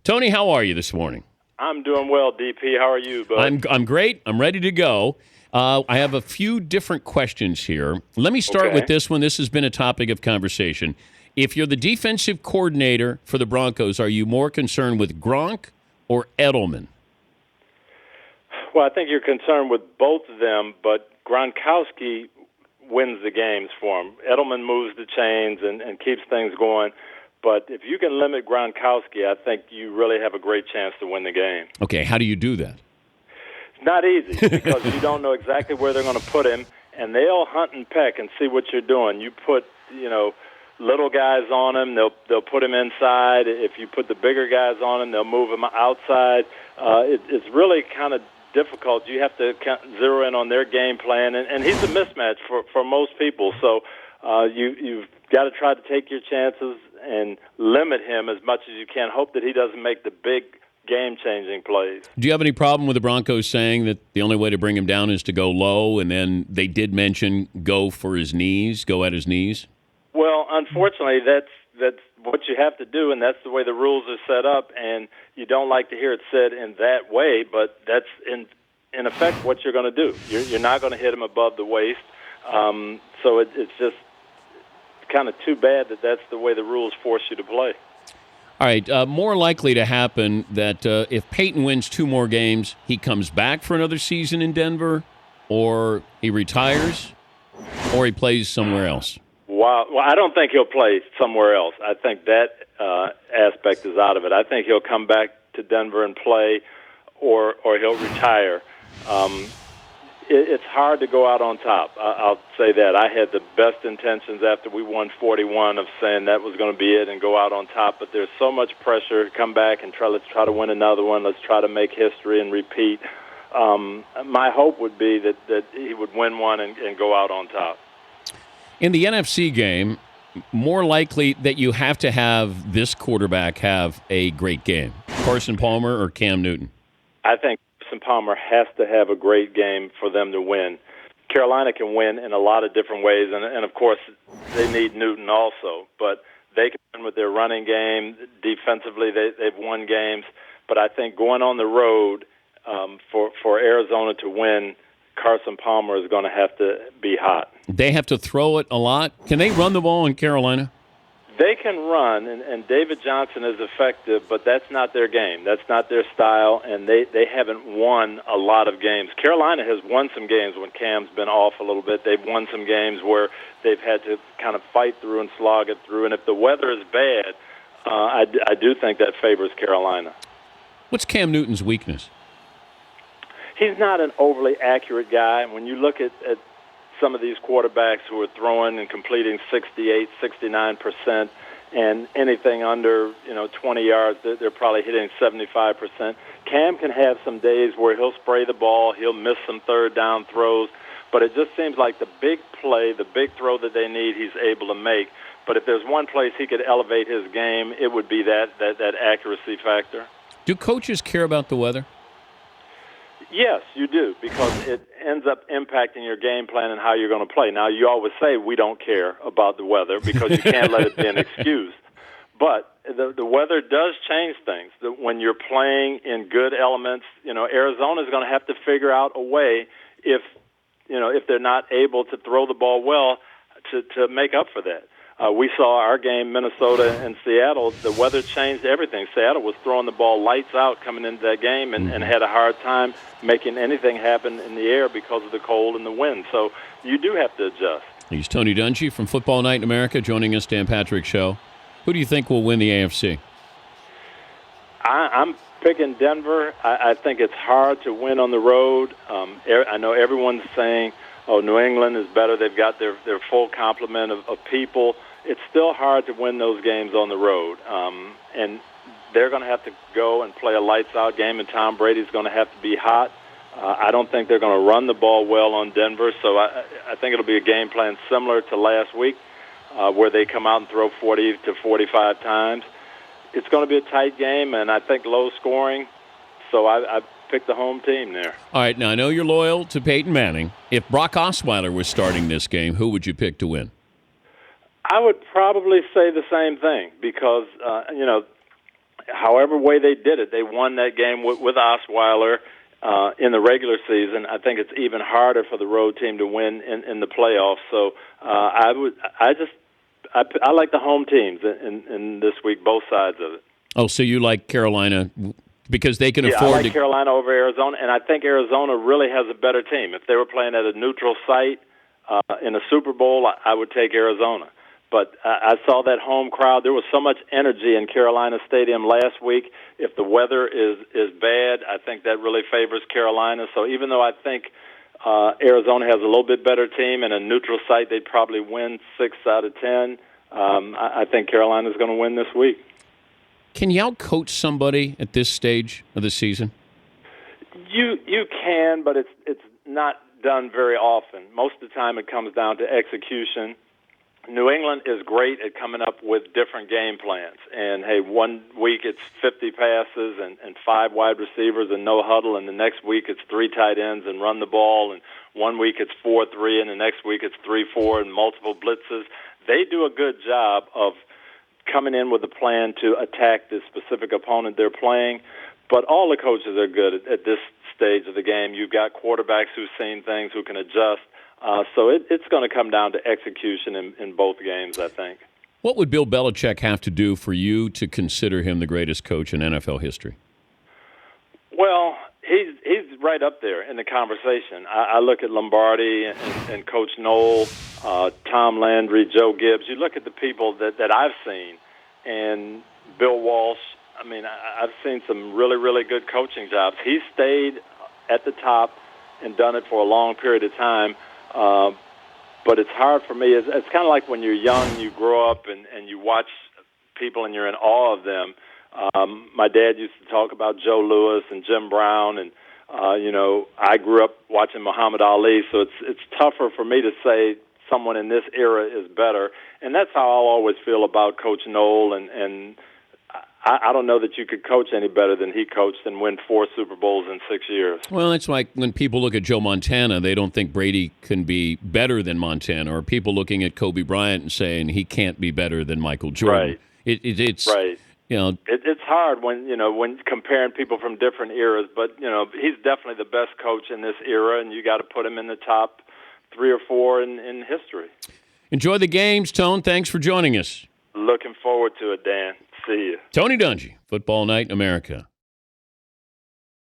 Tony, how are you this morning? I'm doing well, DP. How are you, bud? I'm great. I'm ready to go. I have a few different questions here. Let me start with this one. This has been a topic of conversation. If you're the defensive coordinator for the Broncos, are you more concerned with Gronk or Edelman? Well, I think you're concerned with both of them, but Gronkowski wins the games for him. Edelman moves the chains and keeps things going. But if you can limit Gronkowski, I think you really have a great chance to win the game. Okay, how do you do that? It's not easy because you don't know exactly where they're going to put him, and they'll hunt and peck and see what you're doing. You put, little guys on him, they'll put him inside. If you put the bigger guys on him, they'll move him outside. It's really kind of difficult. You have to zero in on their game plan, and he's a mismatch for most people. So you've got to try to take your chances and limit him as much as you can. Hope that he doesn't make the big game-changing plays. Do you have any problem with the Broncos saying that the only way to bring him down is to go low, and then they did mention go at his knees? Well, unfortunately, that's what you have to do, and that's the way the rules are set up, and you don't like to hear it said in that way, but that's in effect what you're going to do. You're not going to hit him above the waist, so it's just kind of too bad that that's the way the rules force you to play. All right, more likely to happen that if Peyton wins 2 more games, he comes back for another season in Denver, or he retires, or he plays somewhere else? Wow. Well, I don't think he'll play somewhere else. I think that aspect is out of it. I think he'll come back to Denver and play, or he'll retire. It's hard to go out on top. I'll say that. I had the best intentions after we won 41 of saying that was going to be it and go out on top, but there's so much pressure to come back and let's try to win another one. Let's try to make history and repeat. My hope would be that he would win one and go out on top. In the NFC game, more likely that you have to have this quarterback have a great game, Carson Palmer or Cam Newton? I think Carson Palmer has to have a great game for them to win. Carolina can win in a lot of different ways, and of course, they need Newton also. But they can win with their running game. Defensively, they've won games. But I think going on the road for Arizona to win, Carson Palmer is going to have to be hot. They have to throw it a lot. Can they run the ball in Carolina? They can run, and David Johnson is effective, but that's not their game. That's not their style, and they haven't won a lot of games. Carolina has won some games when Cam's been off a little bit. They've won some games where they've had to kind of fight through and slog it through, and if the weather is bad, I do think that favors Carolina. What's Cam Newton's weakness? He's not an overly accurate guy. When you look at some of these quarterbacks who are throwing and completing 68, 69%, and anything under 20 yards, they're probably hitting 75%. Cam can have some days where he'll spray the ball, he'll miss some third down throws, but it just seems like the big play, the big throw that they need, he's able to make. But if there's one place he could elevate his game, it would be that accuracy factor. Do coaches care about the weather? Yes, you do, because it ends up impacting your game plan and how you're going to play. Now, you always say we don't care about the weather because you can't let it be an excuse. But the weather does change things. When you're playing in good elements, Arizona's going to have to figure out a way if they're not able to throw the ball well to make up for that. We saw our game, Minnesota and Seattle. The weather changed everything. Seattle was throwing the ball lights out coming into that game and had a hard time making anything happen in the air because of the cold and the wind. So you do have to adjust. He's Tony Dungy from Football Night in America joining us, Dan Patrick Show. Who do you think will win the AFC? I'm picking Denver. I think it's hard to win on the road. I know everyone's saying, New England is better. They've got their full complement of people. It's still hard to win those games on the road. And they're going to have to go and play a lights-out game, and Tom Brady's going to have to be hot. I don't think they're going to run the ball well on Denver, so I think it'll be a game plan similar to last week where they come out and throw 40 to 45 times. It's going to be a tight game, and I think low scoring, so I pick the home team there. All right, now I know you're loyal to Peyton Manning. If Brock Osweiler was starting this game, who would you pick to win? I would probably say the same thing because, however way they did it, they won that game with Osweiler in the regular season. I think it's even harder for the road team to win in the playoffs. So I like the home teams in this week, both sides of it. Oh, so you like Carolina because they can I afford like Carolina over Arizona, and I think Arizona really has a better team. If they were playing at a neutral site in a Super Bowl, I would take Arizona. But I saw that home crowd. There was so much energy in Carolina Stadium last week. If the weather is bad, I think that really favors Carolina. So even though I think Arizona has a little bit better team and a neutral site, they'd probably win 6 out of 10. I think Carolina's going to win this week. Can you out-coach somebody at this stage of the season? You can, but it's not done very often. Most of the time it comes down to execution. New England is great at coming up with different game plans. And, hey, one week it's 50 passes and 5 wide receivers and no huddle, and the next week it's 3 tight ends and run the ball, and one week it's 4-3, and the next week it's 3-4 and multiple blitzes. They do a good job of coming in with a plan to attack the specific opponent they're playing. But all the coaches are good at this stage of the game. You've got quarterbacks who've seen things, who can adjust. So it's going to come down to execution in both games, I think. What would Bill Belichick have to do for you to consider him the greatest coach in NFL history? Well, he's right up there in the conversation. I look at Lombardi and Coach Knoll, Tom Landry, Joe Gibbs. You look at the people that I've seen, and Bill Walsh. I mean, I've seen some really, really good coaching jobs. He stayed at the top and done it for a long period of time. But it's hard for me. It's kind of like when you're young, you grow up and you watch people and you're in awe of them. My dad used to talk about Joe Louis and Jim Brown, and I grew up watching Muhammad Ali, so it's tougher for me to say someone in this era is better. And that's how I'll always feel about Coach Knoll, and I don't know that you could coach any better than he coached and win 4 Super Bowls in 6 years. Well, it's like when people look at Joe Montana, they don't think Brady can be better than Montana, or people looking at Kobe Bryant and saying he can't be better than Michael Jordan. Right. It's right. It's hard when comparing people from different eras, but he's definitely the best coach in this era, and you got to put him in the top 3 or 4 in history. Enjoy the games, Tone. Thanks for joining us. Looking forward to it, Dan. See you. Tony Dungy, Football Night in America.